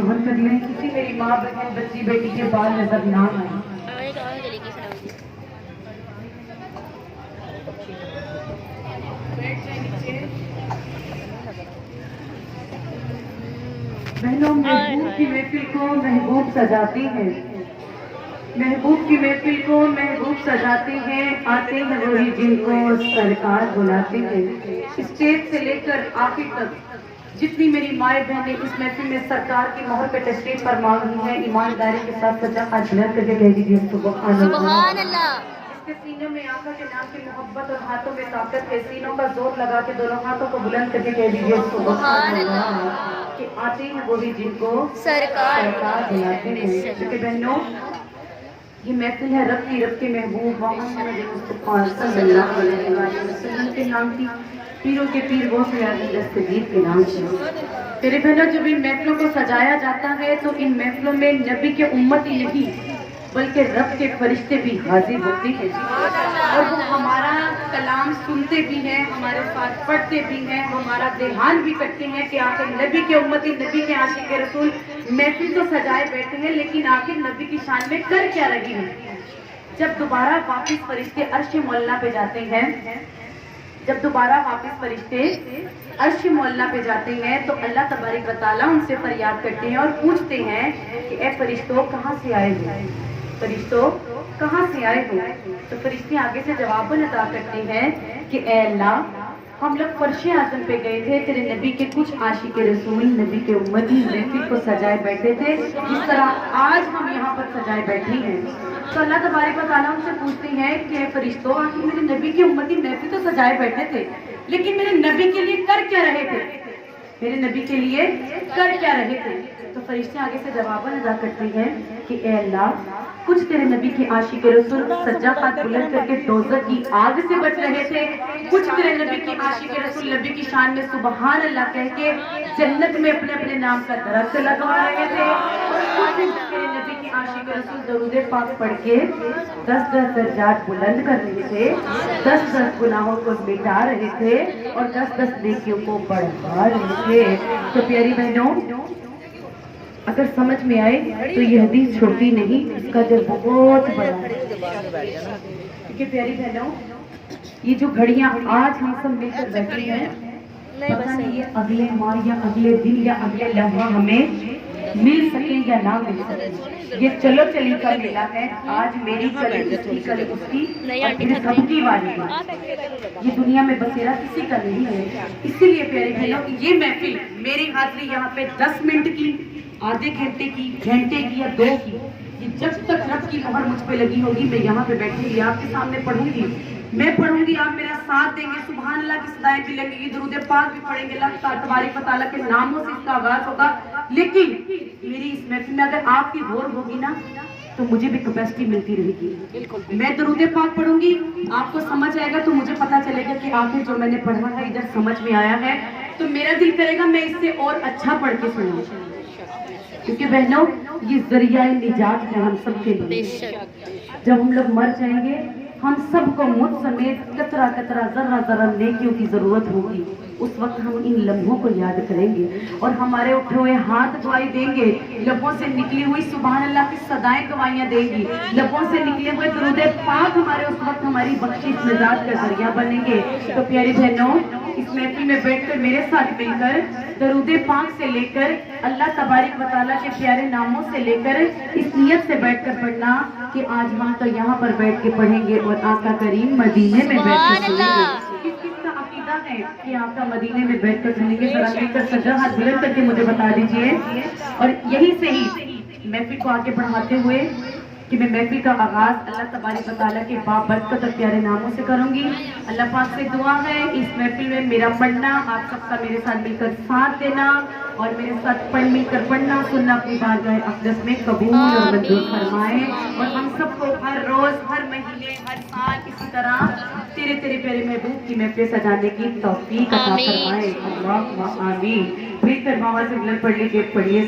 सहन कर लें, किसी मेरी माँ बहन बच्ची बेटी के बाल नजर ना आए। बहनों, महबूब की महफिल को महबूब सजाती है, महबूब की महफिल को महबूब सजाते हैं, आते हैं वही जिनको सरकार बुलाते हैं। स्टेज से लेकर आखिर तक जितनी मेरी माए बहनें इस महफिल में सरकार की मोहर पे तशरीफ फरमा रही हैं, ईमानदारी के साथ सजा हाथ बुलंद करके कह दीजिए सुभान अल्लाह। इसके सीनों में आका के नाम की मोहब्बत और हाथों में ताकत है, सीनों का जोर लगा के दोनों हाथों को बुलंद करके कह दीजिए सुभान अल्लाह। कि आते हैं वो भी जिनको सरकार बुलाते हैं। क्योंकि बहनों, ये महफिल है रब के महबूब मोहम्मद मुस्तफा सल्लल्लाहु अलैहि वसल्लम के नाम की, पीरों के पीर वो दस्तगीर के नाम से। तेरे बहनों, जब इन महफिलों को सजाया जाता है तो इन महफिलों में नबी के उम्मत ही नहीं बल्कि रब के फरिश्ते भी हाजिर होते हैं और वो हमारा कलाम सुनते भी हैं, हमारे साथ पढ़ते भी हैं, हमारा ध्यान भी करते हैं कि आखिर नबी के उम्मती, नबी के आशिक रसूल महफिल तो सजाए बैठे हैं, लेकिन आखिर नबी की शान में कर क्या रही है। जब दोबारा वापिस फरिश्ते अर्श मौला पे जाते हैं, जब दोबारा वापिस फरिश्ते अर्श मौला पे जाते हैं तो अल्लाह तबारक व तआला उनसे फरियाद करते हैं और पूछते हैं कि ए फरिश्तों कहाँ से आए हो, फरिश्तों कहाँ से आए हो। तो फरिश्ते आगे से जवाब अता करते हैं कि ए अल्लाह, हम लोग फर्शे आज़म पे गए थे, तेरे नबी के कुछ आशिक रसूल नबी के उम्मती महफिल को सजाए बैठे थे, जिस तरह आज हम यहाँ पर सजाए बैठे हैं। तो अल्लाह तबारक व तआला उनसे पूछते हैं कि फरिश्तों, आखिर मेरे नबी के उम्मती महफिल तो सजाए बैठे थे, लेकिन मेरे नबी के लिए कर क्या रहे थे, मेरे नबी के लिए कर क्या रहे थे। तो फरिश्ते आगे से जवाब अदा करते हैं कि ए अल्लाह, कुछ तेरे नबी के आशिक रसूल सज्जा हाथ बुलंद करके दोज़ख की आग से बच रहे थे, कुछ तेरे नबी के आशिक रसूल नबी की शान में सुभान अल्लाह कह के जन्नत में अपने अपने नाम का दरख्त लगा रहे थे, और कुछ तेरे नबी के आशिक रसूल दरूद पाक पढ़ के 10-10 दर्जात बुलंद कर रहे थे, 10-10 गुनाहों को मिटा रहे थे और 10-10 नेकियों को बढ़ा रहे थे। तो प्यारी बहनों, अगर समझ में आए तो ये हदीस छोटी नहीं, इसका जब बहुत बड़ा है। क्योंकि प्यारी बहनों, ये जो घड़ियां आज हम सब मिलकर बैठी हैं, पता नहीं ये अगले माह या अगले दिन या अगले लम्हा हमें मिल सके या ना मिल सके। ये चलो चली का मेला है, आज मेरी कल उसकी कल उसकी और फिर सबकी वाली है। ये दुनिया में बसेरा किसी का नहीं है। इसीलिए प्यारे बहनों, ये महफिल मेरी हाजिरी यहाँ पे 10 मिनट की, आधे घंटे की, घंटे की या 2 की, ये जब तक रब की मोहर मुझ पे लगी होगी, मैं यहाँ पे बैठूंगी, आपके सामने पढ़ूंगी, मैं पढ़ूंगी, आप मेरा साथ देंगे, सुभान अल्लाह की सदाएं भी लगेगी, दुरूद पाक भी पढ़ेंगे, अल्लाह तबारक व तआला के नामों से इसका आगाज होगा। लेकिन मेरी इस महफिल में अगर आपकी गौर होगी ना तो मुझे भी कैपेसिटी मिलती रहेगी। मैं दुरूद पाक पढ़ूंगी, आपको समझ आएगा तो मुझे पता चलेगा कि आखिर जो मैंने पढ़ा था इधर समझ में आया है, तो मेरा दिल करेगा मैं इससे और अच्छा पढ़ के सुनूं। क्योंकि बहनों, ये जरिया निजात है हम सबके लिए। जब हम लोग मर जाएंगे, हम सबको मुझ समेत कतरा कतरा जरा जरा नेकियों की जरूरत होगी। उस वक्त हम इन लम्हों को याद करेंगे और हमारे उठे हुए हाथ गवाही देंगे, लबों से निकली हुई सुभान अल्लाह की सदाएं गवाहियां देंगी, लबों से निकले हुए दुरूद पाक हमारे उस वक्त हमारी बख्शिश निजात का जरिया बनेंगे। तो प्यारी बहनों, इस महफिल में बैठकर मेरे साथ मिलकर दरूद पाक से लेकर अल्लाह तबारक व तआला के प्यारे नामों से लेकर इस नियत से बैठकर पढ़ना कि आज हम तो यहाँ पर बैठ के पढ़ेंगे और आका करीम मदीने में बैठ कर सुनेंगे। किसका अकीदा है कि आपका मदीने में बैठ कर सुनेंगे? जरा मिलकर सजा हाथ बुलंद करके मुझे बता दीजिए। और यही से ही महफिल को आगे बढ़ाते हुए कि मैं महफिल का आगाज अल्लाह तबारक व तआला के बाबरकत और प्यारे नामों से करूंगी। अल्लाह पाक से दुआ है इस महफिल में मेरा पढ़ना, आप सबका मेरे साथ मिलकर साथ देना और मेरे साथ मिलकर पढ़ना सुनना अपनी बारगाह अक़दस में कबूल और मंजूर फरमाए, और हम सबको हर रोज, हर महीने, हर साल इसी तरह तेरे तेरे प्यारे महबूब की महफिल सजाने की तौफीक अता फरमाए। अल्लाहुम्मा आमीन। फिर बाबा से पढ़ लीजिए, पढ़िए।